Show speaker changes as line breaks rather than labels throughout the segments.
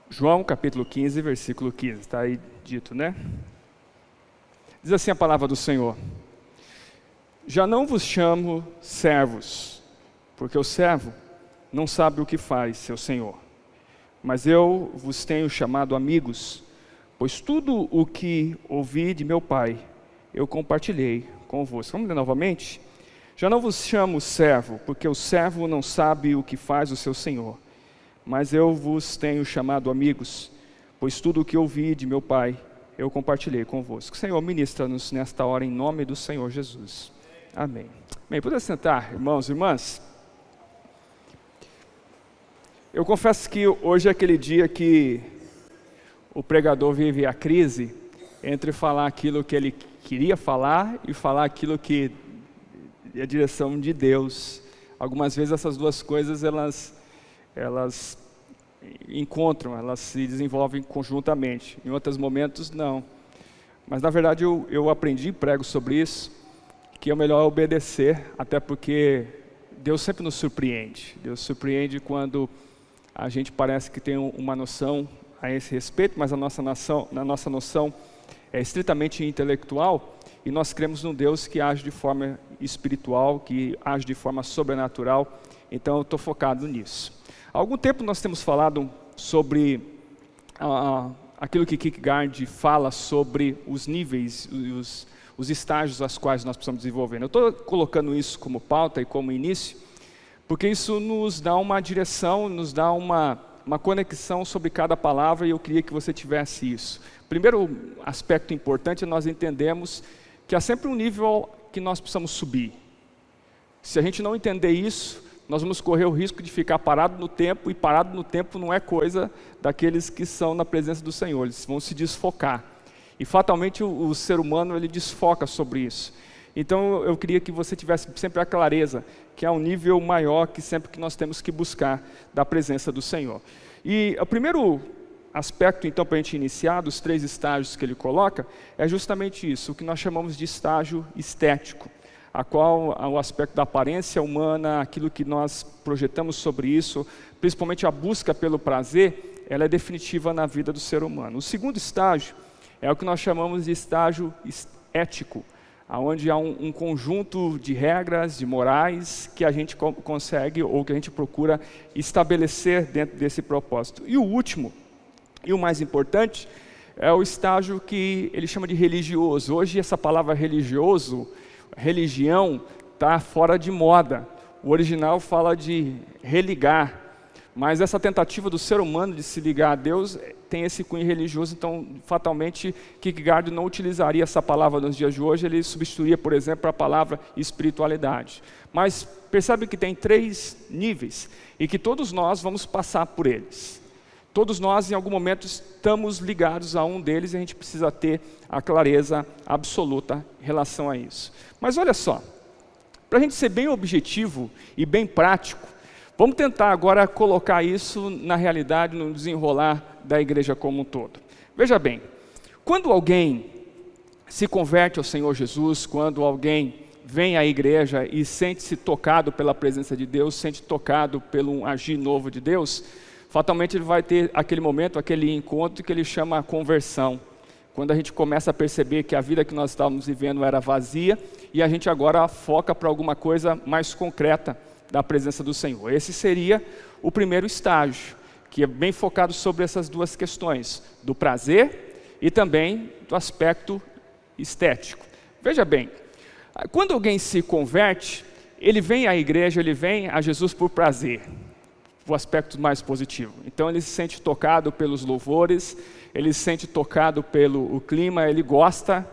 João capítulo 15, versículo 15, está aí dito, né? Diz assim a palavra do Senhor: já não vos chamo servos, porque o servo não sabe o que faz seu senhor. Mas eu vos tenho chamado amigos, pois tudo o que ouvi de meu Pai, eu compartilhei convosco. Vamos ler novamente? Já não vos chamo servo, porque o servo não sabe o que faz o seu senhor. Mas eu vos tenho chamado amigos, pois tudo o que ouvi de meu Pai, eu compartilhei convosco. Senhor, ministra-nos nesta hora em nome do Senhor Jesus. Amém. Bem, pode sentar, irmãos e irmãs. Eu confesso que hoje é aquele dia que o pregador vive a crise entre falar aquilo que ele queria falar e falar aquilo que é a direção de Deus. Algumas vezes essas duas coisas, elas encontram, elas se desenvolvem conjuntamente. Em outros momentos, não. Mas, na verdade, eu aprendi e prego sobre isso, que é melhor obedecer, até porque Deus sempre nos surpreende. Deus surpreende quando a gente parece que tem uma noção a esse respeito, mas a nossa noção é estritamente intelectual, e nós cremos num Deus que age de forma espiritual, que age de forma sobrenatural. Então eu estou focado nisso. Há algum tempo nós temos falado sobre aquilo que Kierkegaard fala sobre os níveis, os estágios aos quais nós precisamos desenvolver. Eu estou colocando isso como pauta e como início, porque isso nos dá uma direção, nos dá uma conexão sobre cada palavra, e eu queria que você tivesse isso. Primeiro aspecto importante é nós entendemos que há sempre um nível que nós precisamos subir. Se a gente não entender isso, nós vamos correr o risco de ficar parado no tempo, e parado no tempo não é coisa daqueles que são na presença do Senhor, eles vão se desfocar. E fatalmente o ser humano, ele desfoca sobre isso. Então eu queria que você tivesse sempre a clareza que há um nível maior que sempre que nós temos que buscar da presença do Senhor. E o primeiro aspecto, então, para a gente iniciar, dos 3 estágios que ele coloca, é justamente isso, o que nós chamamos de estágio estético, a qual o aspecto da aparência humana, aquilo que nós projetamos sobre isso, principalmente a busca pelo prazer, ela é definitiva na vida do ser humano. O segundo estágio é o que nós chamamos de estágio ético, onde há um conjunto de regras, de morais, que a gente consegue, ou que a gente procura estabelecer dentro desse propósito. E o último, e o mais importante, é o estágio que ele chama de religioso. Hoje essa palavra religioso, religião, está fora de moda. O original fala de religar, mas essa tentativa do ser humano de se ligar a Deus tem esse cunho religioso, então fatalmente Kierkegaard não utilizaria essa palavra nos dias de hoje, ele substituiria, por exemplo, a palavra espiritualidade. Mas percebe que tem 3 níveis, e que todos nós vamos passar por eles. Todos nós, em algum momento, estamos ligados a um deles, e a gente precisa ter a clareza absoluta em relação a isso. Mas olha só, para a gente ser bem objetivo e bem prático, vamos tentar agora colocar isso na realidade, no desenrolar da igreja como um todo. Veja bem, quando alguém se converte ao Senhor Jesus, quando alguém vem à igreja e sente-se tocado pela presença de Deus, sente tocado pelo agir novo de Deus, fatalmente ele vai ter aquele momento, aquele encontro que ele chama conversão. Quando a gente começa a perceber que a vida que nós estávamos vivendo era vazia, e a gente agora foca para alguma coisa mais concreta da presença do Senhor. Esse seria o primeiro estágio, que é bem focado sobre essas 2 questões, do prazer e também do aspecto estético. Veja bem, quando alguém se converte, ele vem à igreja, ele vem a Jesus por prazer, o aspecto mais positivo. Então ele se sente tocado pelos louvores, ele se sente tocado pelo clima, ele gosta.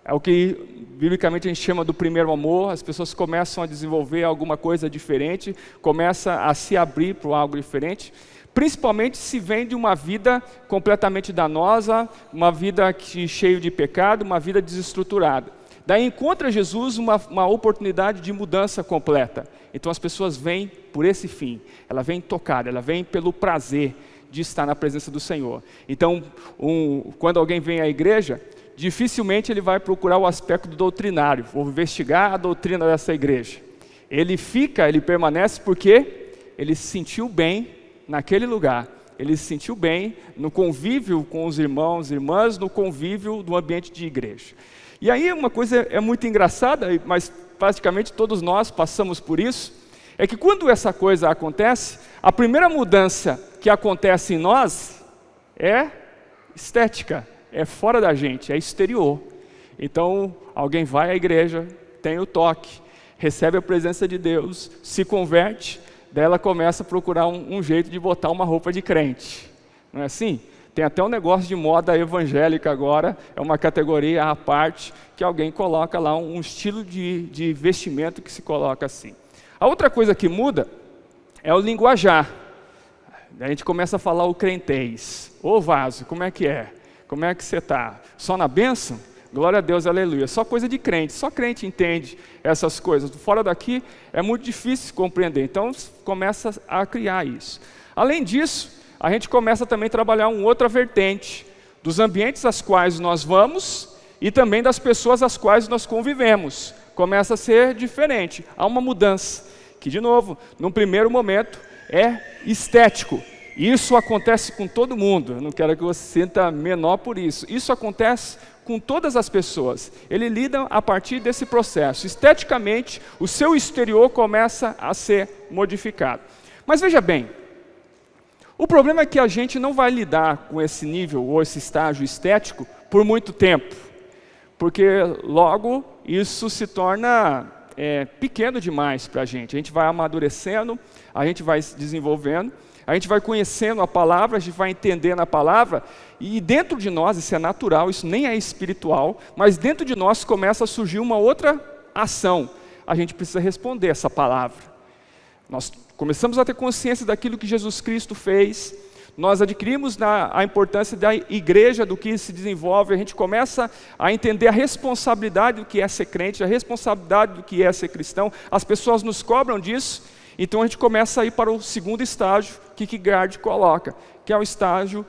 É o que biblicamente a gente chama do primeiro amor. As pessoas começam a desenvolver alguma coisa diferente, começam a se abrir para algo diferente, principalmente se vem de uma vida completamente danosa, uma vida cheia de pecado, uma vida desestruturada. Daí encontra Jesus uma oportunidade de mudança completa. Então as pessoas vêm por esse fim, ela vem tocada, ela vem pelo prazer de estar na presença do Senhor. Então, quando alguém vem à igreja, dificilmente ele vai procurar o aspecto doutrinário, vou investigar a doutrina dessa igreja. Ele permanece porque ele se sentiu bem naquele lugar, ele se sentiu bem no convívio com os irmãos e irmãs, no convívio do ambiente de igreja. E aí uma coisa é muito engraçada, mas praticamente todos nós passamos por isso, é que quando essa coisa acontece, a primeira mudança que acontece em nós é estética, é fora da gente, é exterior. Então, alguém vai à igreja, tem o toque, recebe a presença de Deus, se converte, daí ela começa a procurar um jeito de botar uma roupa de crente. Não é assim? Tem até um negócio de moda evangélica agora, é uma categoria à parte, que alguém coloca lá um estilo de vestimento que se coloca assim. A outra coisa que muda é o linguajar. A gente começa a falar o crentez. Ô vaso, como é que é? Como é que você está? Só na bênção? Glória a Deus, aleluia. Só coisa de crente, só crente entende essas coisas. Fora daqui é muito difícil compreender. Então começa a criar isso. Além disso, a gente começa também a trabalhar uma outra vertente dos ambientes aos quais nós vamos e também das pessoas às quais nós convivemos. Começa a ser diferente. Há uma mudança, que de novo, num primeiro momento, é estético. E isso acontece com todo mundo. Eu não quero que você se sinta menor por isso. Isso acontece com todas as pessoas. Ele lida a partir desse processo. Esteticamente, o seu exterior começa a ser modificado. Mas veja bem, o problema é que a gente não vai lidar com esse nível ou esse estágio estético por muito tempo. Porque logo isso se torna pequeno demais para a gente vai amadurecendo, a gente vai se desenvolvendo, a gente vai conhecendo a palavra, a gente vai entendendo a palavra, e dentro de nós, isso é natural, isso nem é espiritual, mas dentro de nós começa a surgir uma outra ação. A gente precisa responder essa palavra. Nós começamos a ter consciência daquilo que Jesus Cristo fez, nós adquirimos a importância da igreja, do que se desenvolve, a gente começa a entender a responsabilidade do que é ser crente, a responsabilidade do que é ser cristão, as pessoas nos cobram disso, então a gente começa a ir para o segundo estágio que Kierkegaard coloca, que é o estágio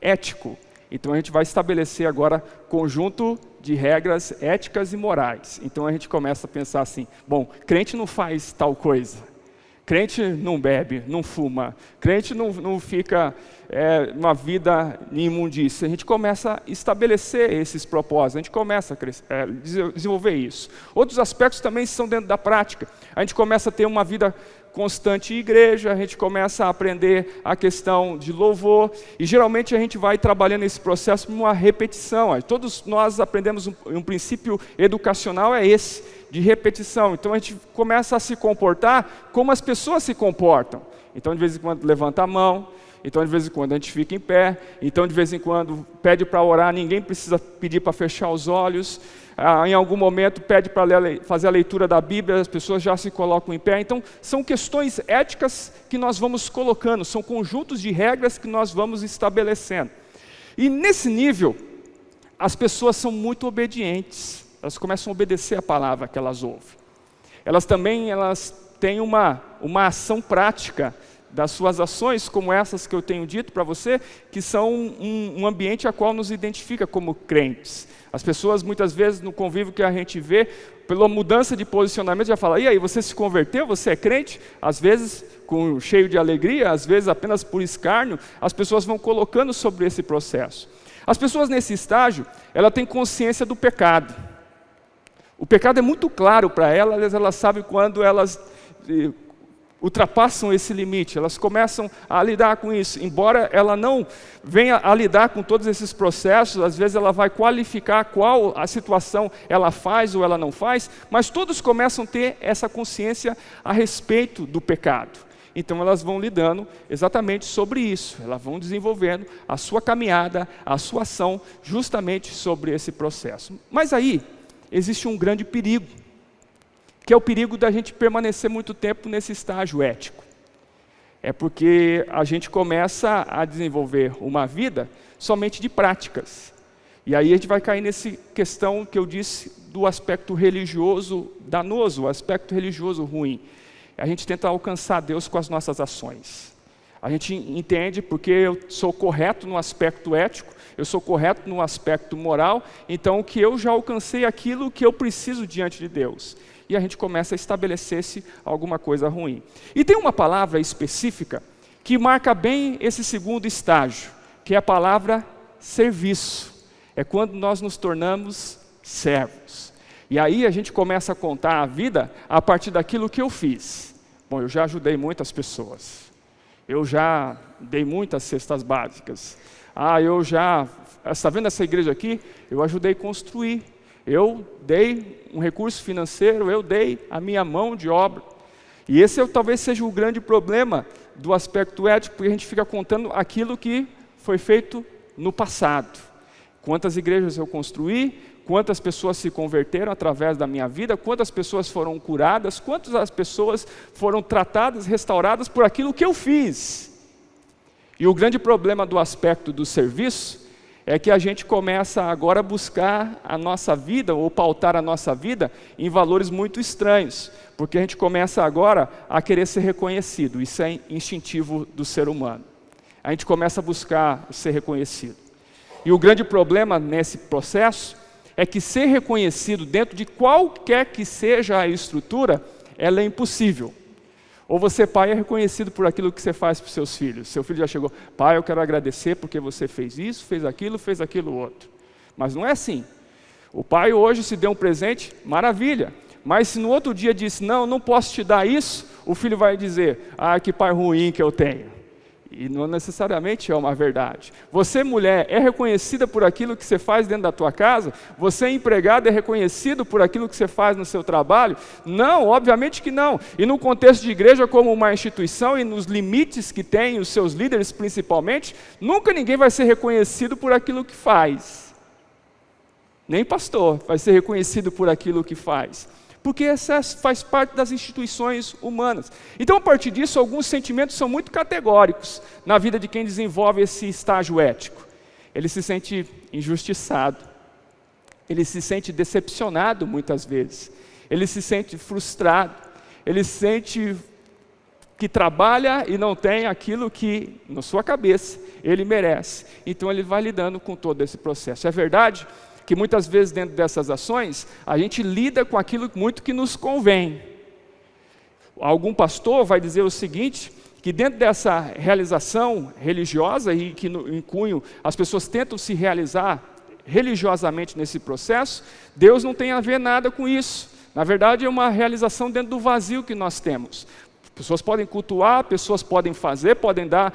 ético. Então a gente vai estabelecer agora conjunto de regras éticas e morais. Então a gente começa a pensar assim, bom, crente não faz tal coisa. Crente não bebe, não fuma, crente não fica numa vida em imundícia. A gente começa a estabelecer esses propósitos, a gente começa a desenvolver isso. Outros aspectos também são dentro da prática. A gente começa a ter uma vida constante em igreja, a gente começa a aprender a questão de louvor, e geralmente a gente vai trabalhando esse processo com uma repetição. Todos nós aprendemos um princípio educacional, é esse, de repetição. Então a gente começa a se comportar como as pessoas se comportam. Então de vez em quando levanta a mão, então de vez em quando a gente fica em pé, então de vez em quando pede para orar, ninguém precisa pedir para fechar os olhos, em algum momento pede para fazer a leitura da Bíblia, as pessoas já se colocam em pé. Então são questões éticas que nós vamos colocando, são conjuntos de regras que nós vamos estabelecendo. E nesse nível, as pessoas são muito obedientes, elas começam a obedecer a palavra que elas ouvem. Elas têm uma ação prática das suas ações, como essas que eu tenho dito para você, que são um ambiente a qual nos identifica como crentes. As pessoas, muitas vezes, no convívio que a gente vê, pela mudança de posicionamento, já falam, e aí, você se converteu, você é crente? Às vezes, cheio de alegria, às vezes apenas por escárnio, as pessoas vão colocando sobre esse processo. As pessoas nesse estágio, elas têm consciência do pecado. O pecado é muito claro para elas, elas sabem quando elas ultrapassam esse limite, elas começam a lidar com isso. Embora ela não venha a lidar com todos esses processos, às vezes ela vai qualificar qual a situação ela faz ou ela não faz, mas todos começam a ter essa consciência a respeito do pecado. Então elas vão lidando exatamente sobre isso, elas vão desenvolvendo a sua caminhada, a sua ação, justamente sobre esse processo. Mas aí existe um grande perigo, que é o perigo da gente permanecer muito tempo nesse estágio ético. É porque a gente começa a desenvolver uma vida somente de práticas. E aí a gente vai cair nessa questão que eu disse do aspecto religioso danoso, o aspecto religioso ruim. A gente tenta alcançar Deus com as nossas ações. A gente entende porque eu sou correto no aspecto ético, eu sou correto no aspecto moral, então que eu já alcancei aquilo que eu preciso diante de Deus. E a gente começa a estabelecer-se alguma coisa ruim. E tem uma palavra específica que marca bem esse segundo estágio, que é a palavra serviço. É quando nós nos tornamos servos. E aí a gente começa a contar a vida a partir daquilo que eu fiz. Bom, eu já ajudei muitas pessoas. Eu já dei muitas cestas básicas. Está vendo essa igreja aqui? Eu ajudei a construir. Eu dei um recurso financeiro, eu dei a minha mão de obra. E esse talvez seja o grande problema do aspecto ético, porque a gente fica contando aquilo que foi feito no passado. Quantas igrejas eu construí, quantas pessoas se converteram através da minha vida, quantas pessoas foram curadas, quantas as pessoas foram tratadas, restauradas por aquilo que eu fiz. E o grande problema do aspecto do serviço é que a gente começa agora a buscar a nossa vida, ou pautar a nossa vida, em valores muito estranhos, porque a gente começa agora a querer ser reconhecido. Isso é instintivo do ser humano. A gente começa a buscar ser reconhecido. E o grande problema nesse processo é que ser reconhecido dentro de qualquer que seja a estrutura, ela é impossível. Ou você, pai, é reconhecido por aquilo que você faz para os seus filhos. Seu filho já chegou, pai, eu quero agradecer porque você fez isso, fez aquilo outro. Mas não é assim. O pai hoje se deu um presente, maravilha. Mas se no outro dia disse, não posso te dar isso, o filho vai dizer, que pai ruim que eu tenho. E não necessariamente é uma verdade. Você, mulher, é reconhecida por aquilo que você faz dentro da tua casa? Você, empregado, é reconhecido por aquilo que você faz no seu trabalho? Não, obviamente que não. E no contexto de igreja como uma instituição e nos limites que tem os seus líderes principalmente, nunca ninguém vai ser reconhecido por aquilo que faz. Nem pastor vai ser reconhecido por aquilo que faz. Porque essa faz parte das instituições humanas. Então, a partir disso, alguns sentimentos são muito categóricos na vida de quem desenvolve esse estágio ético. Ele se sente injustiçado, ele se sente decepcionado muitas vezes, ele se sente frustrado, ele sente que trabalha e não tem aquilo que, na sua cabeça, ele merece. Então, ele vai lidando com todo esse processo. É verdade que muitas vezes dentro dessas ações, a gente lida com aquilo muito que nos convém. Algum pastor vai dizer o seguinte, que dentro dessa realização religiosa, e que em cunho as pessoas tentam se realizar religiosamente nesse processo, Deus não tem a ver nada com isso. Na verdade, é uma realização dentro do vazio que nós temos. Pessoas podem cultuar, pessoas podem fazer, podem dar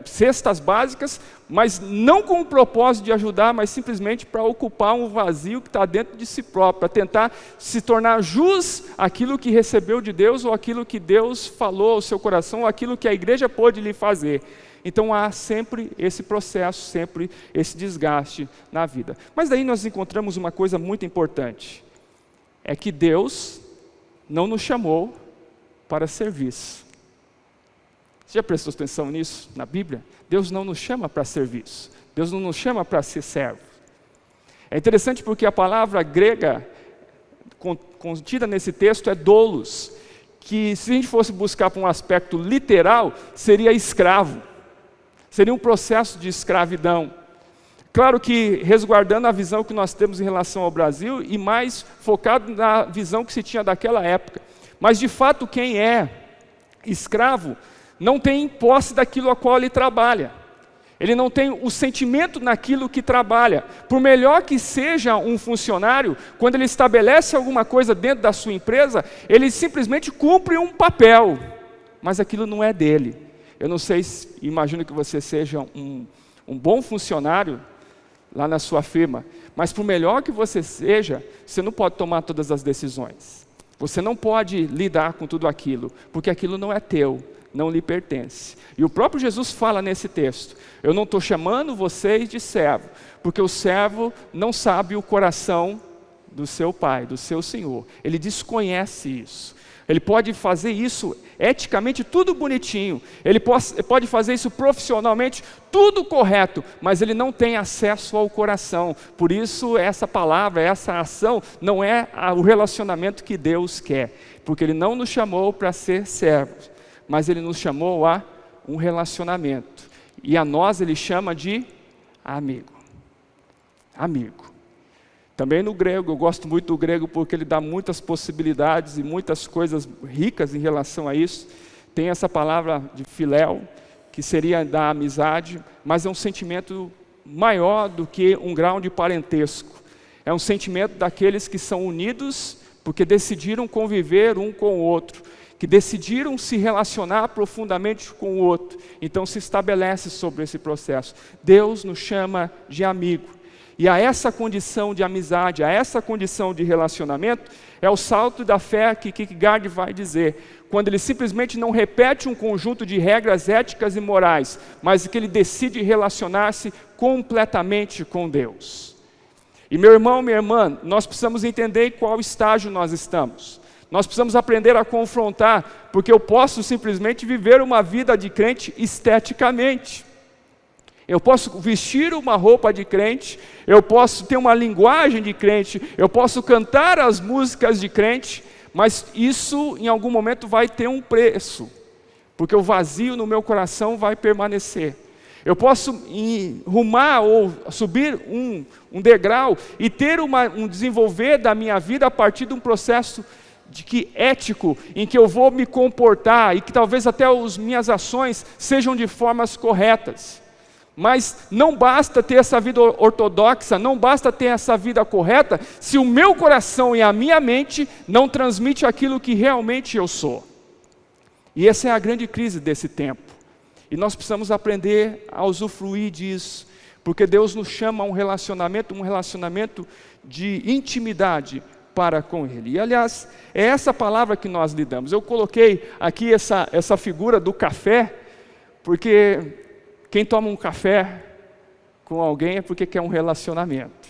cestas básicas, mas não com o propósito de ajudar, mas simplesmente para ocupar um vazio que está dentro de si próprio, para tentar se tornar jus àquilo que recebeu de Deus, ou aquilo que Deus falou ao seu coração, ou aquilo que a igreja pôde lhe fazer. Então há sempre esse processo, sempre esse desgaste na vida. Mas daí nós encontramos uma coisa muito importante, é que Deus não nos chamou para serviço. Você já prestou atenção nisso na Bíblia? Deus não nos chama para serviço. Deus não nos chama para ser servo. É interessante porque a palavra grega contida nesse texto é doulos, que se a gente fosse buscar por um aspecto literal, seria escravo. Seria um processo de escravidão. Claro que resguardando a visão que nós temos em relação ao Brasil e mais focado na visão que se tinha daquela época. Mas, de fato, quem é escravo não tem posse daquilo a qual ele trabalha. Ele não tem o sentimento naquilo que trabalha. Por melhor que seja um funcionário, quando ele estabelece alguma coisa dentro da sua empresa, ele simplesmente cumpre um papel, mas aquilo não é dele. Eu não sei, imagino que você seja um bom funcionário lá na sua firma, mas por melhor que você seja, você não pode tomar todas as decisões. Você não pode lidar com tudo aquilo, porque aquilo não é teu, não lhe pertence. E o próprio Jesus fala nesse texto, eu não estou chamando vocês de servo, porque o servo não sabe o coração do seu pai, do seu senhor. Ele desconhece isso. Ele pode fazer isso eticamente tudo bonitinho, ele pode fazer isso profissionalmente tudo correto, mas ele não tem acesso ao coração. Por isso essa palavra, essa ação não é o relacionamento que Deus quer, porque Ele não nos chamou para ser servos, mas Ele nos chamou a um relacionamento, e a nós Ele chama de amigo. Amigo. Também no grego, eu gosto muito do grego porque ele dá muitas possibilidades e muitas coisas ricas em relação a isso. tem essa palavra de filéu, que seria da amizade, mas é um sentimento maior do que um grau de parentesco. É um sentimento daqueles que são unidos porque decidiram conviver um com o outro, que decidiram se relacionar profundamente com o outro. Então se estabelece sobre esse processo. Deus nos chama de amigo. E a essa condição de amizade, a essa condição de relacionamento, é o salto da fé que Kierkegaard vai dizer, quando ele simplesmente não repete um conjunto de regras éticas e morais, mas que ele decide relacionar-se completamente com Deus. E meu irmão, minha irmã, nós precisamos entender em qual estágio nós estamos. Nós precisamos aprender a confrontar, porque eu posso simplesmente viver uma vida de crente esteticamente. Eu posso vestir uma roupa de crente, eu posso ter uma linguagem de crente, eu posso cantar as músicas de crente, mas isso em algum momento vai ter um preço, porque o vazio no meu coração vai permanecer. Eu posso rumar ou subir um degrau e ter um desenvolver da minha vida a partir de um processo ético, em que eu vou me comportar e que talvez até as minhas ações sejam de formas corretas. Mas não basta ter essa vida ortodoxa, não basta ter essa vida correta, se o meu coração e a minha mente não transmitem aquilo que realmente eu sou. E essa é a grande crise desse tempo. E nós precisamos aprender a usufruir disso, porque Deus nos chama a um relacionamento de intimidade para com Ele. E aliás, é essa palavra que nós lidamos. Eu coloquei aqui essa figura do café, porque quem toma um café com alguém é porque quer um relacionamento.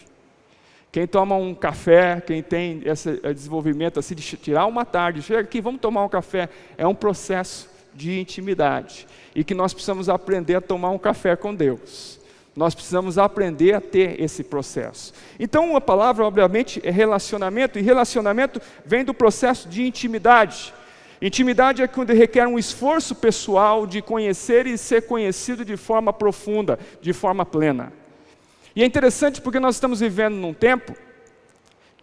Quem toma um café, quem tem esse desenvolvimento assim de tirar uma tarde, chega aqui, vamos tomar um café, é um processo de intimidade. E que nós precisamos aprender a tomar um café com Deus. Nós precisamos aprender a ter esse processo. Então, a palavra, obviamente, é relacionamento, e relacionamento vem do processo de intimidade. Intimidade é quando requer um esforço pessoal de conhecer e ser conhecido de forma profunda, de forma plena. E é interessante porque nós estamos vivendo num tempo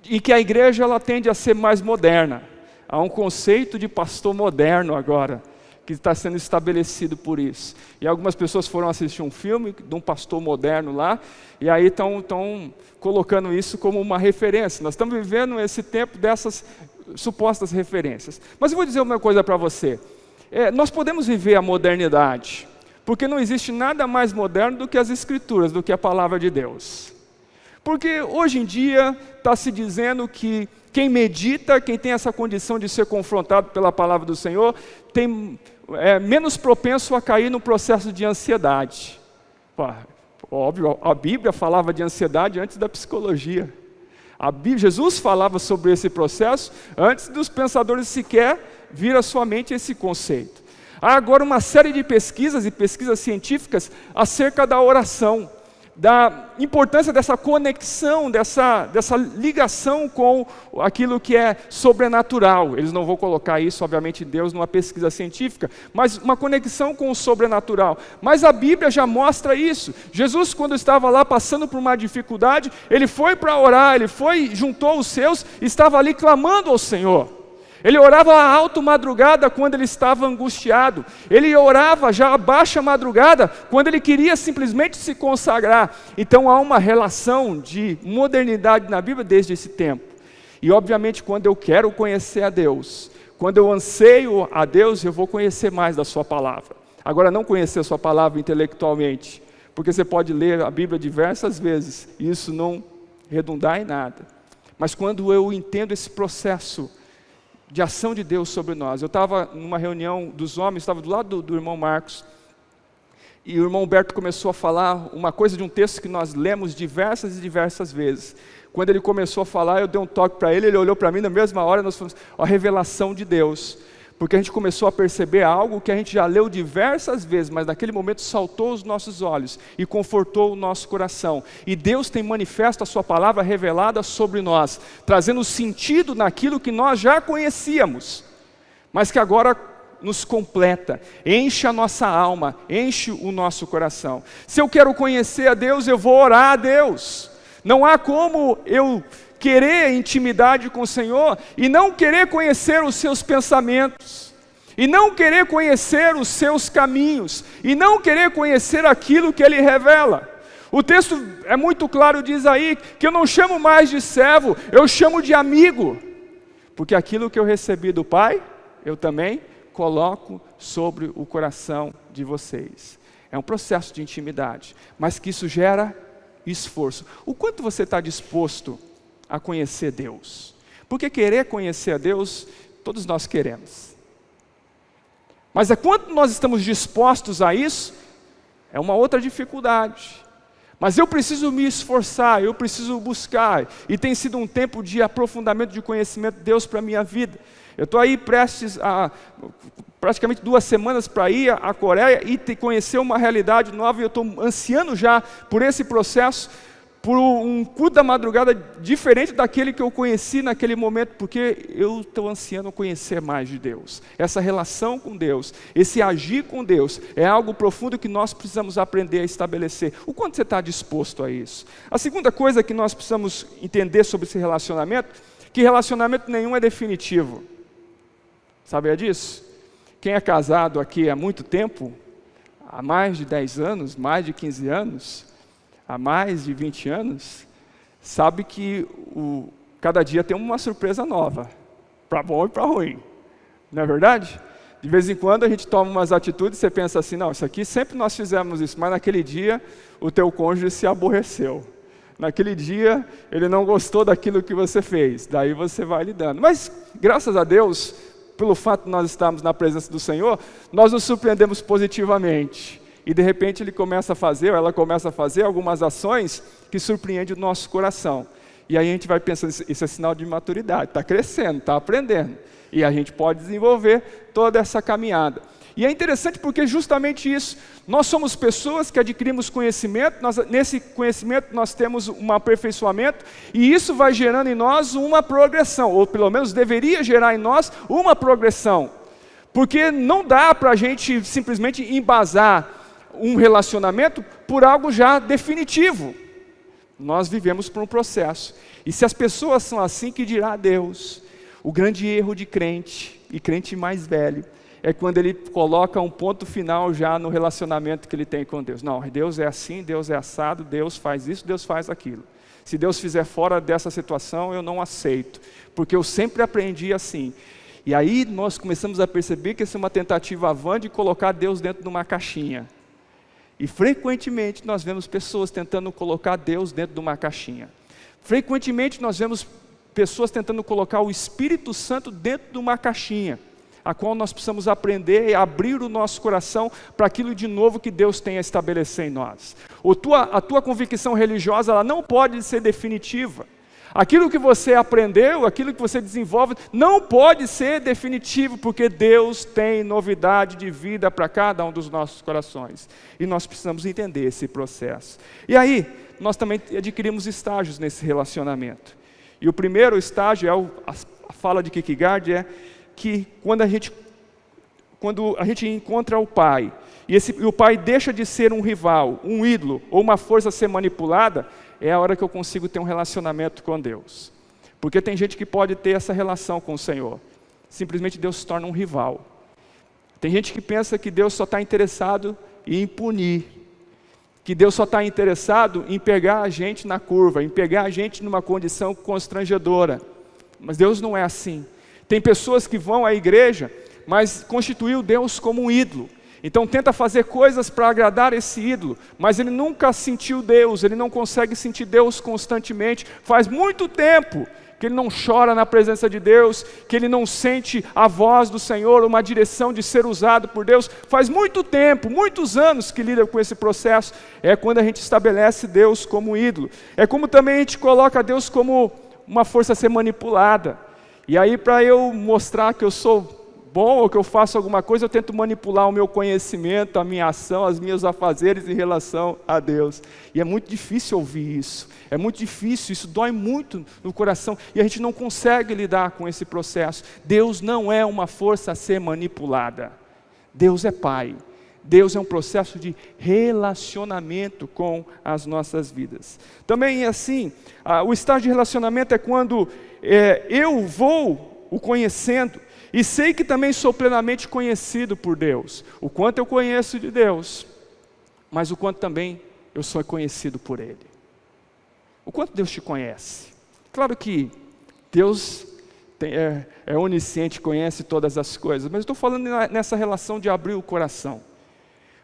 em que a igreja ela tende a ser mais moderna. Há um conceito de pastor moderno agora, que está sendo estabelecido por isso. E algumas pessoas foram assistir um filme de um pastor moderno lá, e aí estão colocando isso como uma referência. Nós estamos vivendo esse tempo dessas supostas referências. Mas eu vou dizer uma coisa para você. Nós podemos viver a modernidade, porque não existe nada mais moderno do que as Escrituras, do que a Palavra de Deus. Porque hoje em dia está se dizendo que quem medita, quem tem essa condição de ser confrontado pela Palavra do Senhor, é menos propenso a cair no processo de ansiedade. Óbvio, a Bíblia falava de ansiedade antes da psicologia. Jesus falava sobre esse processo antes dos pensadores sequer vir à sua mente esse conceito. Há agora uma série de pesquisas e pesquisas científicas acerca da oração, da importância dessa conexão, dessa ligação com aquilo que é sobrenatural. Eles não vão colocar isso, obviamente, Deus numa pesquisa científica, mas uma conexão com o sobrenatural. Mas a Bíblia já mostra isso. Jesus, quando estava lá passando por uma dificuldade, ele foi para orar, juntou os seus, estava ali clamando ao Senhor. Ele orava à alta madrugada quando ele estava angustiado. Ele orava já à baixa madrugada quando ele queria simplesmente se consagrar. Então há uma relação de modernidade na Bíblia desde esse tempo. E obviamente quando eu quero conhecer a Deus, quando eu anseio a Deus, eu vou conhecer mais da sua palavra. Agora não conhecer a sua palavra intelectualmente, porque você pode ler a Bíblia diversas vezes e isso não redundar em nada. Mas quando eu entendo esse processo de ação de Deus sobre nós. Eu estava numa reunião dos homens, estava do lado do irmão Marcos, e o irmão Humberto começou a falar uma coisa de um texto que nós lemos diversas e diversas vezes. Quando ele começou a falar, eu dei um toque para ele olhou para mim na mesma hora, nós falamos, a revelação de Deus. Porque a gente começou a perceber algo que a gente já leu diversas vezes, mas naquele momento saltou os nossos olhos e confortou o nosso coração. E Deus tem manifesto a sua palavra revelada sobre nós, trazendo sentido naquilo que nós já conhecíamos, mas que agora nos completa, enche a nossa alma, enche o nosso coração. Se eu quero conhecer a Deus, eu vou orar a Deus. Não há como eu querer intimidade com o Senhor e não querer conhecer os seus pensamentos. e não querer conhecer os seus caminhos, e não querer conhecer aquilo que Ele revela. O texto é muito claro, diz aí, que eu não chamo mais de servo, eu chamo de amigo, porque aquilo que eu recebi do Pai, eu também coloco sobre o coração de vocês. É um processo de intimidade, mas que isso gera esforço. O quanto você está disposto a conhecer Deus? Porque querer conhecer a Deus, todos nós queremos. Mas é quanto nós estamos dispostos a isso, é uma outra dificuldade. Mas eu preciso me esforçar, eu preciso buscar, e tem sido um tempo de aprofundamento de conhecimento de Deus para a minha vida. Eu estou aí prestes a, praticamente 2 semanas para ir à Coreia e conhecer uma realidade nova, e eu estou ansiando já por esse processo, por um culto da madrugada diferente daquele que eu conheci naquele momento, porque eu estou ansiando conhecer mais de Deus. Essa relação com Deus, esse agir com Deus, é algo profundo que nós precisamos aprender a estabelecer. O quanto você está disposto a isso? A segunda coisa que nós precisamos entender sobre esse relacionamento, que relacionamento nenhum é definitivo. Sabia disso? Quem é casado aqui há muito tempo, há mais de 10 anos, mais de 15 anos, há mais de 20 anos, sabe que cada dia tem uma surpresa nova, para bom e para ruim, não é verdade? De vez em quando a gente toma umas atitudes e você pensa assim, não, isso aqui sempre nós fizemos isso, mas naquele dia o teu cônjuge se aborreceu, naquele dia ele não gostou daquilo que você fez, daí você vai lidando. Mas graças a Deus, pelo fato de nós estarmos na presença do Senhor, nós nos surpreendemos positivamente. E de repente ele começa a fazer, ou ela começa a fazer algumas ações que surpreendem o nosso coração. E aí a gente vai pensando, isso é sinal de maturidade, está crescendo, está aprendendo. E a gente pode desenvolver toda essa caminhada. E é interessante porque justamente isso, nós somos pessoas que adquirimos conhecimento, nesse conhecimento nós temos um aperfeiçoamento, e isso vai gerando em nós uma progressão, ou pelo menos deveria gerar em nós uma progressão. Porque não dá para a gente simplesmente embasar um relacionamento por algo já definitivo. Nós vivemos por um processo. E se as pessoas são assim, que dirá Deus? O grande erro de crente, e crente mais velho, é quando ele coloca um ponto final já no relacionamento que ele tem com Deus. Não, Deus é assim, Deus é assado, Deus faz isso, Deus faz aquilo. Se Deus fizer fora dessa situação, eu não aceito, porque eu sempre aprendi assim. E aí nós começamos a perceber que isso é uma tentativa vã de colocar Deus dentro de uma caixinha. E frequentemente nós vemos pessoas tentando colocar Deus dentro de uma caixinha. Frequentemente nós vemos pessoas tentando colocar o Espírito Santo dentro de uma caixinha, a qual nós precisamos aprender e abrir o nosso coração para aquilo de novo que Deus tem a estabelecer em nós. A tua convicção religiosa, ela não pode ser definitiva. Aquilo que você aprendeu, aquilo que você desenvolve, não pode ser definitivo, porque Deus tem novidade de vida para cada um dos nossos corações. E nós precisamos entender esse processo. E aí, nós também adquirimos estágios nesse relacionamento. E o primeiro estágio, a fala de Kierkegaard, é que quando a gente encontra o Pai, e o Pai deixa de ser um rival, um ídolo, ou uma força a ser manipulada, é a hora que eu consigo ter um relacionamento com Deus. Porque tem gente que pode ter essa relação com o Senhor. Simplesmente Deus se torna um rival. Tem gente que pensa que Deus só está interessado em punir. Que Deus só está interessado em pegar a gente na curva, em pegar a gente numa condição constrangedora. Mas Deus não é assim. Tem pessoas que vão à igreja, mas constituiu Deus como um ídolo. Então tenta fazer coisas para agradar esse ídolo, mas ele nunca sentiu Deus, ele não consegue sentir Deus constantemente. Faz muito tempo que ele não chora na presença de Deus, que ele não sente a voz do Senhor, uma direção de ser usado por Deus. Faz muito tempo, muitos anos que lida com esse processo. É quando a gente estabelece Deus como ídolo. É como também a gente coloca Deus como uma força a ser manipulada. E aí, para eu mostrar que eu sou bom ou que eu faço alguma coisa, eu tento manipular o meu conhecimento, a minha ação, os meus afazeres em relação a Deus. E é muito difícil ouvir isso. É muito difícil, isso dói muito no coração. E a gente não consegue lidar com esse processo. Deus não é uma força a ser manipulada. Deus é Pai. Deus é um processo de relacionamento com as nossas vidas. Também assim, o estágio de relacionamento é quando eu vou o conhecendo, E sei que também sou plenamente conhecido por Deus. O quanto eu conheço de Deus, mas o quanto também eu sou conhecido por Ele. O quanto Deus te conhece. Claro que Deus é onisciente, conhece todas as coisas, mas eu estou falando nessa relação de abrir o coração.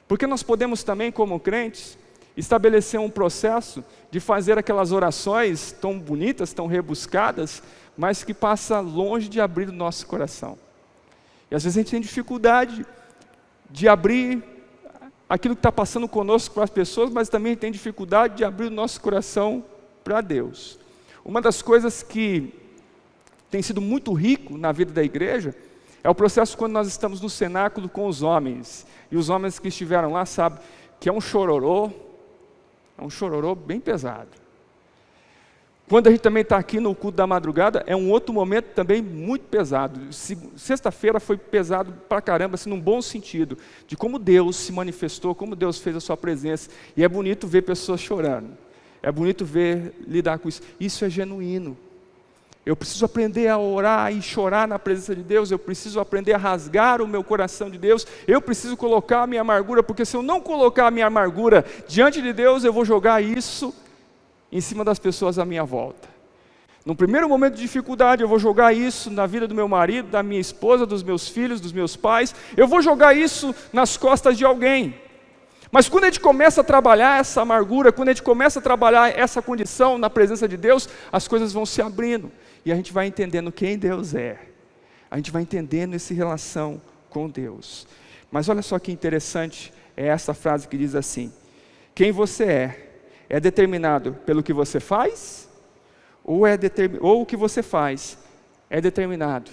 Porque nós podemos também, como crentes, estabelecer um processo de fazer aquelas orações tão bonitas, tão rebuscadas, mas que passa longe de abrir o nosso coração. E às vezes a gente tem dificuldade de abrir aquilo que está passando conosco para as pessoas, mas também tem dificuldade de abrir o nosso coração para Deus. Uma das coisas que tem sido muito rico na vida da igreja é o processo quando nós estamos no cenáculo com os homens. E os homens que estiveram lá sabem que é um chororô bem pesado. Quando a gente também está aqui no culto da madrugada, é um outro momento também muito pesado. Sexta-feira foi pesado pra caramba, assim, num bom sentido, de como Deus se manifestou, como Deus fez a sua presença. E é bonito ver pessoas chorando. É bonito ver, lidar com isso. Isso é genuíno. Eu preciso aprender a orar e chorar na presença de Deus. Eu preciso aprender a rasgar o meu coração de Deus. Eu preciso colocar a minha amargura, porque se eu não colocar a minha amargura diante de Deus, eu vou jogar isso em cima das pessoas à minha volta. No primeiro momento de dificuldade, eu vou jogar isso na vida do meu marido, da minha esposa, dos meus filhos, dos meus pais. Eu vou jogar isso nas costas de alguém. Mas quando a gente começa a trabalhar essa amargura, quando a gente começa a trabalhar essa condição na presença de Deus, as coisas vão se abrindo. E a gente vai entendendo quem Deus é. A gente vai entendendo essa relação com Deus. Mas olha só que interessante, é essa frase que diz assim: quem você é determinado pelo que você faz, ou o que você faz é determinado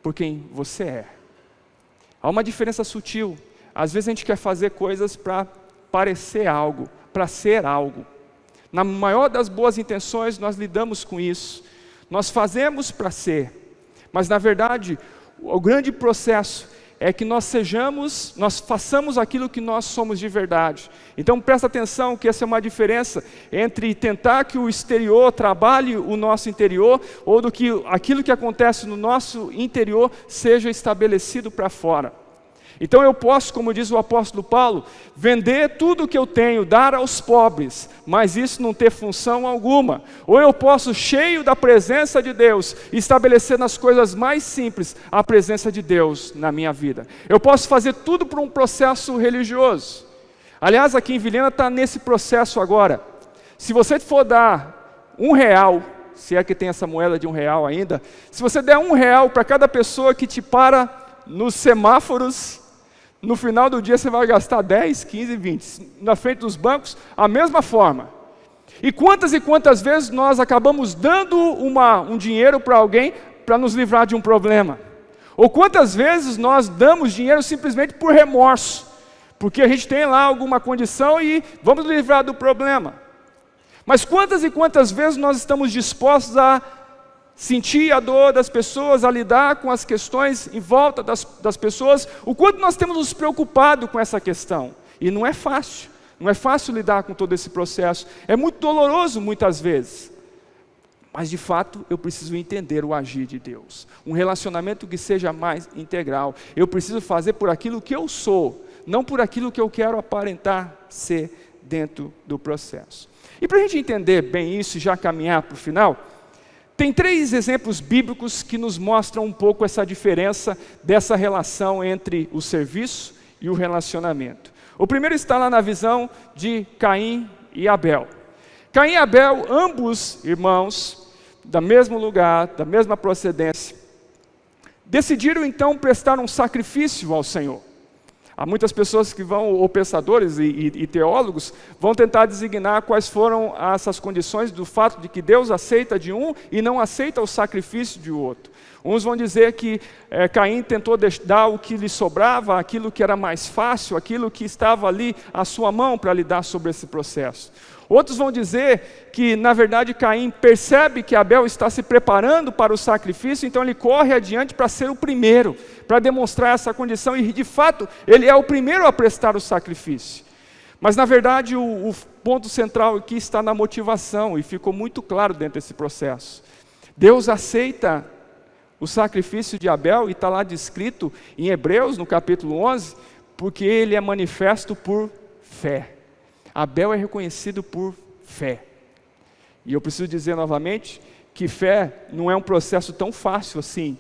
por quem você é. Há uma diferença sutil. Às vezes a gente quer fazer coisas para parecer algo, para ser algo. Na maior das boas intenções nós lidamos com isso. Nós fazemos para ser, mas na verdade o grande processo é que nós façamos aquilo que nós somos de verdade. Então presta atenção que essa é uma diferença entre tentar que o exterior trabalhe o nosso interior, ou do que aquilo que acontece no nosso interior seja estabelecido para fora. Então eu posso, como diz o apóstolo Paulo, vender tudo o que eu tenho, dar aos pobres, mas isso não ter função alguma. Ou eu posso, cheio da presença de Deus, estabelecer nas coisas mais simples a presença de Deus na minha vida. Eu posso fazer tudo por um processo religioso. Aliás, aqui em Vilhena está nesse processo agora. Se você for dar R$1, se é que tem essa moeda de R$1 ainda, se você der R$1 para cada pessoa que te para nos semáforos, no final do dia você vai gastar 10, 15, 20. Na frente dos bancos, a mesma forma. E quantas vezes nós acabamos dando um dinheiro para alguém para nos livrar de um problema? Ou quantas vezes nós damos dinheiro simplesmente por remorso, porque a gente tem lá alguma condição e vamos nos livrar do problema. Mas quantas vezes nós estamos dispostos a sentir a dor das pessoas, a lidar com as questões em volta das pessoas, o quanto nós temos nos preocupado com essa questão. E não é fácil lidar com todo esse processo, é muito doloroso muitas vezes. Mas de fato eu preciso entender o agir de Deus, um relacionamento que seja mais integral. Eu preciso fazer por aquilo que eu sou, não por aquilo que eu quero aparentar ser dentro do processo. E para a gente entender bem isso e já caminhar para o final, tem 3 exemplos bíblicos que nos mostram um pouco essa diferença dessa relação entre o serviço e o relacionamento. O primeiro está lá na visão de Caim e Abel. Caim e Abel, ambos irmãos, do mesmo lugar, da mesma procedência, decidiram então prestar um sacrifício ao Senhor. Há muitas pessoas que vão, ou pensadores e teólogos, vão tentar designar quais foram essas condições do fato de que Deus aceita de um e não aceita o sacrifício de outro. Uns vão dizer que Caim tentou dar o que lhe sobrava, aquilo que era mais fácil, aquilo que estava ali à sua mão para lidar sobre esse processo. Outros vão dizer que, na verdade, Caim percebe que Abel está se preparando para o sacrifício, então ele corre adiante para ser o primeiro, para demonstrar essa condição, e de fato, ele é o primeiro a prestar o sacrifício. Mas, na verdade, o ponto central aqui está na motivação, e ficou muito claro dentro desse processo. Deus aceita o sacrifício de Abel, e está lá descrito em Hebreus, no capítulo 11, porque ele é manifesto por fé. Abel é reconhecido por fé. E eu preciso dizer novamente que fé não é um processo tão fácil assim,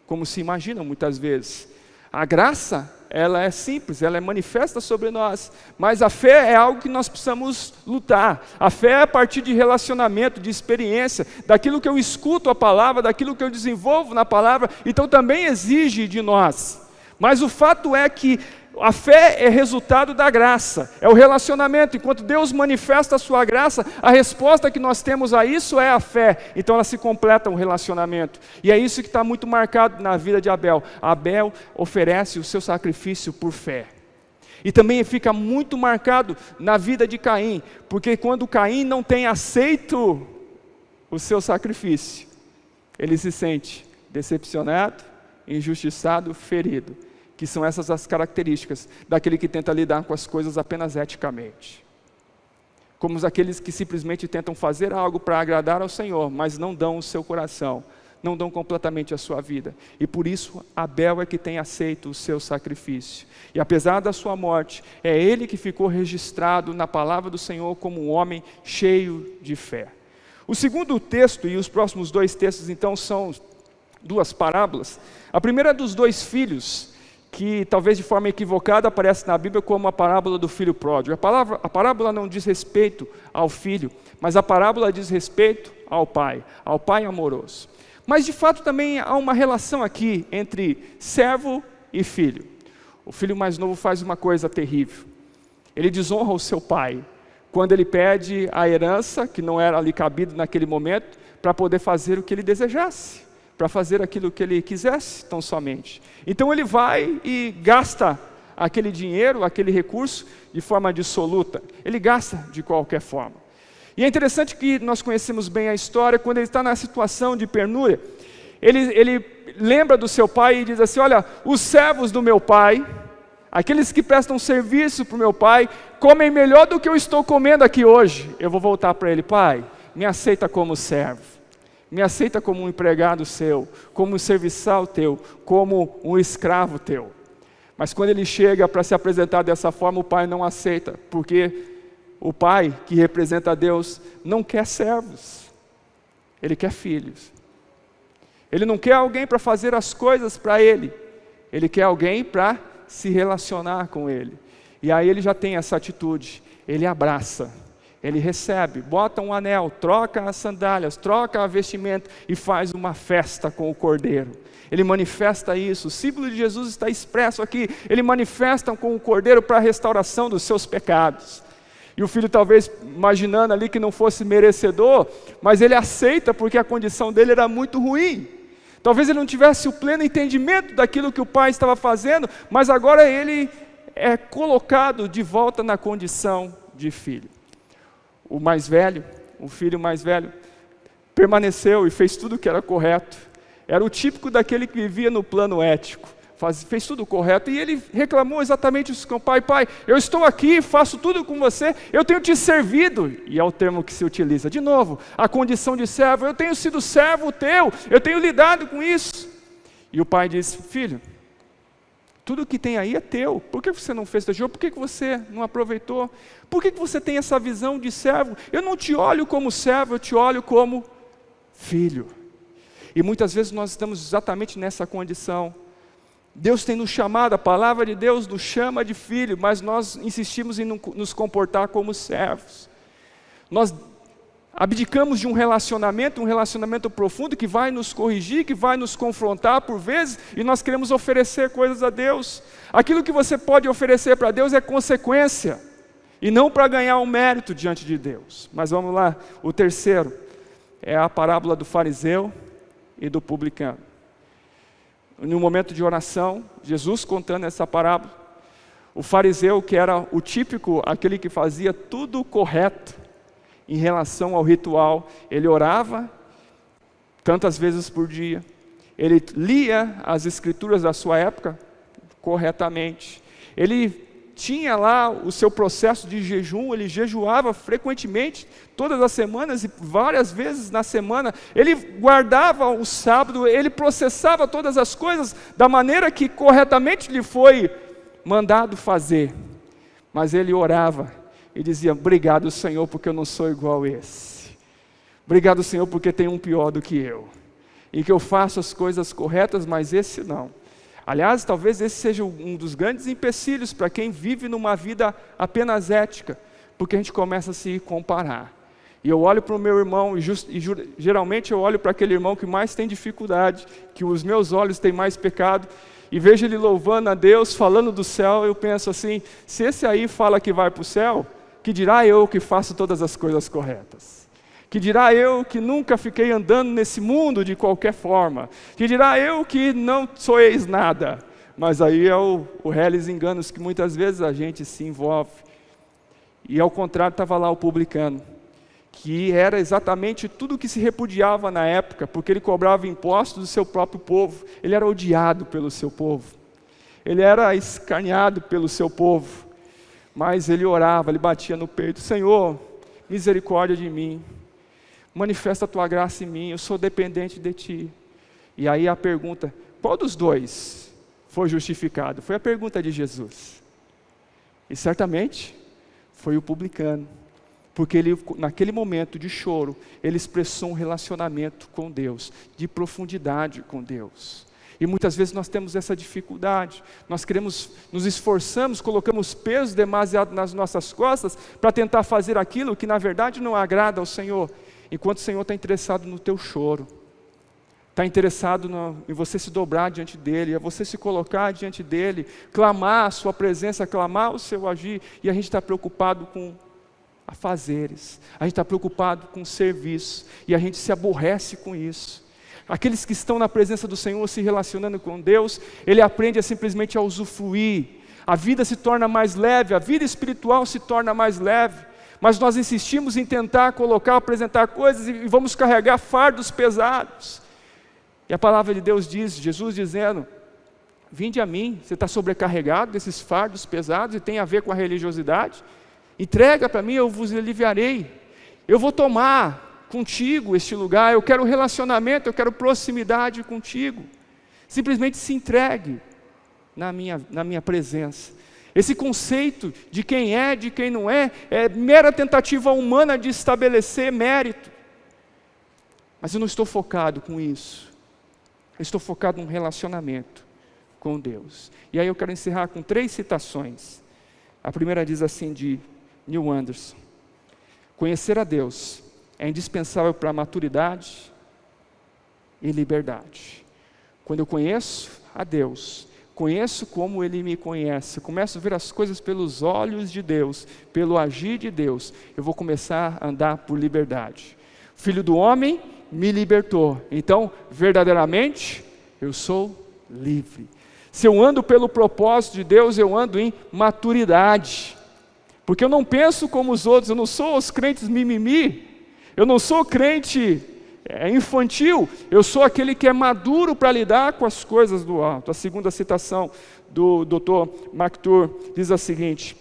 como se imagina muitas vezes. A graça, ela é simples, ela é manifesta sobre nós, mas a fé é algo que nós precisamos lutar. A fé é a partir de relacionamento, de experiência, daquilo que eu escuto a palavra, daquilo que eu desenvolvo na palavra, então também exige de nós. Mas o fato é que a fé é resultado da graça, é o relacionamento. Enquanto Deus manifesta a sua graça, a resposta que nós temos a isso é a fé. Então ela se completa um relacionamento. E é isso que está muito marcado na vida de Abel. Abel oferece o seu sacrifício por fé. E também fica muito marcado na vida de Caim, porque quando Caim não tem aceito o seu sacrifício, ele se sente decepcionado, injustiçado, ferido. Que são essas as características daquele que tenta lidar com as coisas apenas eticamente. Como aqueles que simplesmente tentam fazer algo para agradar ao Senhor, mas não dão o seu coração, não dão completamente a sua vida. E por isso Abel é que tem aceito o seu sacrifício. E apesar da sua morte, é ele que ficou registrado na palavra do Senhor como um homem cheio de fé. O segundo texto e os próximos dois textos então são duas parábolas. A primeira é dos dois filhos, que talvez de forma equivocada aparece na Bíblia como a parábola do filho pródigo. A parábola não diz respeito ao filho, mas a parábola diz respeito ao pai amoroso. Mas de fato também há uma relação aqui entre servo e filho. O filho mais novo faz uma coisa terrível. Ele desonra o seu pai, quando ele pede a herança, que não era ali cabido naquele momento, para poder fazer o que ele desejasse, para fazer aquilo que ele quisesse, tão somente. Então ele vai e gasta aquele dinheiro, aquele recurso, de forma dissoluta. Ele gasta de qualquer forma. E é interessante que nós conhecemos bem a história, quando ele está na situação de penúria, ele lembra do seu pai e diz assim: olha, os servos do meu pai, aqueles que prestam serviço para o meu pai, comem melhor do que eu estou comendo aqui hoje. Eu vou voltar para ele: pai, me aceita como servo. Me aceita como um empregado seu, como um serviçal teu, como um escravo teu. Mas quando ele chega para se apresentar dessa forma, o pai não aceita, porque o pai, que representa a Deus, não quer servos, ele quer filhos. Ele não quer alguém para fazer as coisas para ele, ele quer alguém para se relacionar com ele. E aí ele já tem essa atitude, ele abraça. Ele recebe, bota um anel, troca as sandálias, troca a vestimenta e faz uma festa com o cordeiro. Ele manifesta isso, o símbolo de Jesus está expresso aqui. Ele manifesta com o cordeiro para a restauração dos seus pecados. E o filho talvez imaginando ali que não fosse merecedor, mas ele aceita porque a condição dele era muito ruim. Talvez ele não tivesse o pleno entendimento daquilo que o pai estava fazendo, mas agora ele é colocado de volta na condição de filho. O mais velho, o filho mais velho, permaneceu e fez tudo o que era correto. Era o típico daquele que vivia no plano ético. Fez tudo correto. E ele reclamou exatamente isso com o pai: pai, eu estou aqui, faço tudo com você, eu tenho te servido. E é o termo que se utiliza. De novo, a condição de servo: eu tenho sido servo teu, eu tenho lidado com isso. E o pai disse: filho, tudo que tem aí é teu. Por que você não festejou? Por que você não aproveitou? Por que você tem essa visão de servo? Eu não te olho como servo, eu te olho como filho. E muitas vezes nós estamos exatamente nessa condição. Deus tem nos chamado, a palavra de Deus nos chama de filho, mas nós insistimos em nos comportar como servos. Nós abdicamos de um relacionamento profundo que vai nos corrigir, que vai nos confrontar por vezes, e nós queremos oferecer coisas a Deus. Aquilo que você pode oferecer para Deus é consequência, e não para ganhar um mérito diante de Deus. Mas vamos lá, o terceiro é a parábola do fariseu e do publicano. No momento de oração, Jesus contando essa parábola, o fariseu, que era o típico, aquele que fazia tudo correto, em relação ao ritual, ele orava tantas vezes por dia, ele lia as escrituras da sua época corretamente, ele tinha lá o seu processo de jejum, ele jejuava frequentemente, todas as semanas e várias vezes na semana. Ele guardava o sábado, ele processava todas as coisas da maneira que corretamente lhe foi mandado fazer. Mas ele orava e dizia: obrigado, Senhor, porque eu não sou igual a esse. Obrigado, Senhor, porque tem um pior do que eu. E que eu faço as coisas corretas, mas esse não. Aliás, talvez esse seja um dos grandes empecilhos para quem vive numa vida apenas ética, porque a gente começa a se comparar. E eu olho para o meu irmão, geralmente eu olho para aquele irmão que mais tem dificuldade, que os meus olhos têm mais pecado, e vejo ele louvando a Deus, falando do céu. Eu penso assim: se esse aí fala que vai para o céu, que dirá eu que faço todas as coisas corretas? Que dirá eu que nunca fiquei andando nesse mundo de qualquer forma? Que dirá eu que não sou ex nada? Mas aí é o reles enganos que muitas vezes a gente se envolve. E ao contrário estava lá o publicano, que era exatamente tudo o que se repudiava na época, porque ele cobrava impostos do seu próprio povo. Ele era odiado pelo seu povo. Ele era escarneado pelo seu povo. Mas ele orava, ele batia no peito: Senhor, misericórdia de mim. Manifesta a tua graça em mim, eu sou dependente de ti. E aí a pergunta: qual dos dois foi justificado? Foi a pergunta de Jesus. E certamente foi o publicano, porque ele, naquele momento de choro, ele expressou um relacionamento com Deus, de profundidade com Deus. E muitas vezes nós temos essa dificuldade, nós queremos, nos esforçamos, colocamos peso demasiado nas nossas costas para tentar fazer aquilo que na verdade não agrada ao Senhor. Enquanto o Senhor está interessado no teu choro, está interessado em você se dobrar diante dEle, a você se colocar diante dEle, clamar a sua presença, clamar o seu agir. E a gente está preocupado com afazeres, a gente está preocupado com serviço, e a gente se aborrece com isso. Aqueles que estão na presença do Senhor, se relacionando com Deus, ele aprende a simplesmente a usufruir. A vida se torna mais leve, a vida espiritual se torna mais leve. Mas nós insistimos em tentar colocar, apresentar coisas e vamos carregar fardos pesados. E a palavra de Deus diz, Jesus dizendo: vinde a mim. Você está sobrecarregado desses fardos pesados e tem a ver com a religiosidade? Entrega para mim, eu vos aliviarei. Eu vou tomar contigo este lugar. Eu quero relacionamento, eu quero proximidade contigo. Simplesmente se entregue na minha presença. Esse conceito de quem é, de quem não é mera tentativa humana de estabelecer mérito. Mas eu não estou focado com isso. Eu estou focado num relacionamento com Deus. E aí eu quero encerrar com 3 citações. A primeira diz assim, de Neil Anderson: conhecer a Deus é indispensável para a maturidade e liberdade. Quando eu conheço a Deus, conheço como Ele me conhece, começo a ver as coisas pelos olhos de Deus, pelo agir de Deus, eu vou começar a andar por liberdade. O Filho do Homem me libertou, então verdadeiramente eu sou livre. Se eu ando pelo propósito de Deus, eu ando em maturidade, porque eu não penso como os outros, eu não sou os crentes mimimi, eu não sou crente infantil, eu sou aquele que é maduro para lidar com as coisas do alto. A segunda citação do Dr. MacArthur diz a seguinte: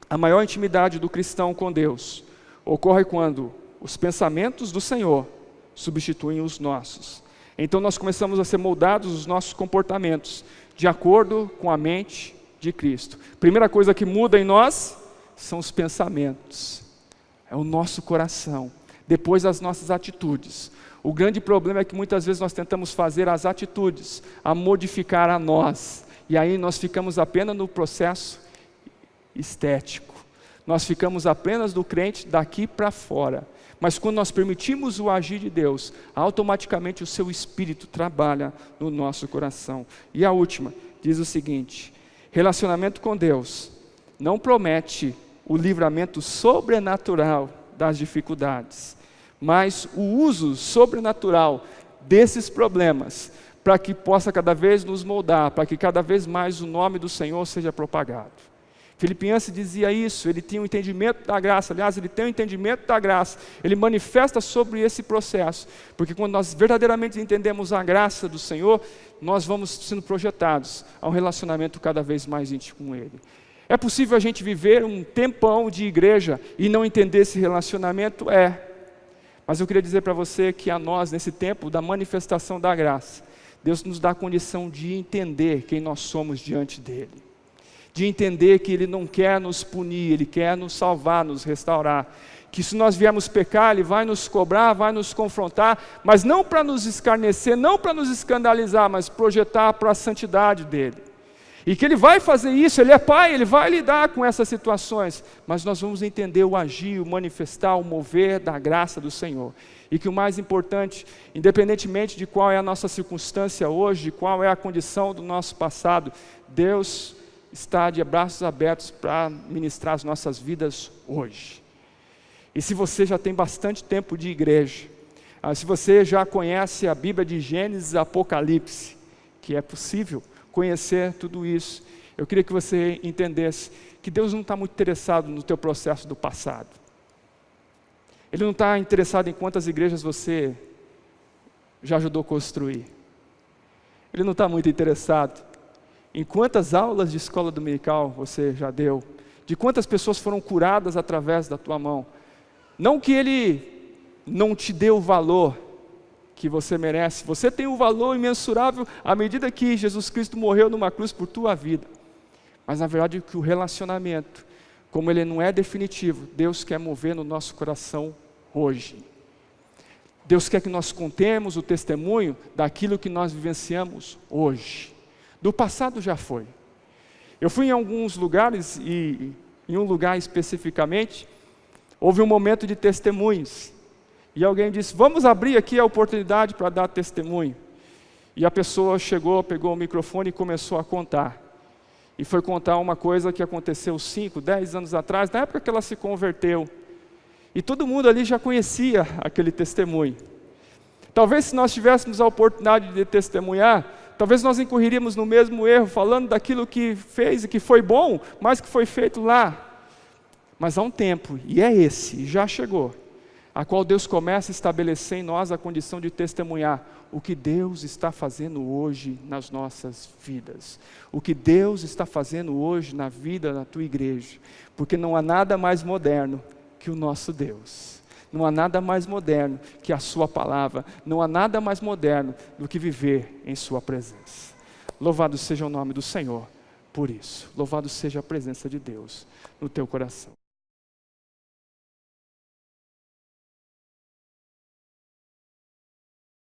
a maior intimidade do cristão com Deus ocorre quando os pensamentos do Senhor substituem os nossos. Então nós começamos a ser moldados os nossos comportamentos de acordo com a mente de Cristo. Primeira coisa que muda em nós são os pensamentos, é o nosso coração. Depois as nossas atitudes. O grande problema é que muitas vezes nós tentamos fazer as atitudes a modificar a nós, e aí nós ficamos apenas no processo estético, nós ficamos apenas do crente daqui para fora. Mas quando nós permitimos o agir de Deus, automaticamente o seu Espírito trabalha no nosso coração. E a última diz o seguinte: relacionamento com Deus não promete o livramento sobrenatural das dificuldades, mas o uso sobrenatural desses problemas, para que possa cada vez nos moldar, para que cada vez mais o nome do Senhor seja propagado. Filipenses dizia isso, ele tinha um entendimento da graça, aliás, ele tem um entendimento da graça, ele manifesta sobre esse processo, porque quando nós verdadeiramente entendemos a graça do Senhor, nós vamos sendo projetados a um relacionamento cada vez mais íntimo com Ele. É possível a gente viver um tempão de igreja e não entender esse relacionamento? É. Mas eu queria dizer para você que a nós, nesse tempo da manifestação da graça, Deus nos dá a condição de entender quem nós somos diante dEle. De entender que Ele não quer nos punir, Ele quer nos salvar, nos restaurar. Que se nós viermos pecar, Ele vai nos cobrar, vai nos confrontar, mas não para nos escarnecer, não para nos escandalizar, mas projetar para a santidade dEle. E que Ele vai fazer isso, Ele é Pai, Ele vai lidar com essas situações, mas nós vamos entender o agir, o manifestar, o mover da graça do Senhor. E que o mais importante, independentemente de qual é a nossa circunstância hoje, de qual é a condição do nosso passado, Deus está de braços abertos para ministrar as nossas vidas hoje. E se você já tem bastante tempo de igreja, se você já conhece a Bíblia de Gênesis e Apocalipse, que é possível conhecer tudo isso, eu queria que você entendesse que Deus não está muito interessado no teu processo do passado. Ele não está interessado em quantas igrejas você já ajudou a construir. Ele não está muito interessado em quantas aulas de escola dominical você já deu, de quantas pessoas foram curadas através da tua mão. Não que Ele não te dê o valor que você merece, você tem um valor imensurável à medida que Jesus Cristo morreu numa cruz por tua vida. Mas na verdade que o relacionamento, como ele não é definitivo, Deus quer mover no nosso coração hoje. Deus quer que nós contemos o testemunho daquilo que nós vivenciamos hoje. Do passado já foi. Eu fui em alguns lugares e em um lugar especificamente, houve um momento de testemunhos. E alguém disse, vamos abrir aqui a oportunidade para dar testemunho. E a pessoa chegou, pegou o microfone e começou a contar. E foi contar uma coisa que aconteceu 5, 10 anos atrás, na época que ela se converteu. E todo mundo ali já conhecia aquele testemunho. Talvez se nós tivéssemos a oportunidade de testemunhar, talvez nós incorreríamos no mesmo erro, falando daquilo que fez e que foi bom, mas que foi feito lá. Mas há um tempo, e é esse, e já chegou, a qual Deus começa a estabelecer em nós a condição de testemunhar o que Deus está fazendo hoje nas nossas vidas. O que Deus está fazendo hoje na vida da tua igreja. Porque não há nada mais moderno que o nosso Deus. Não há nada mais moderno que a sua palavra. Não há nada mais moderno do que viver em sua presença. Louvado seja o nome do Senhor por isso. Louvado seja a presença de Deus no teu coração.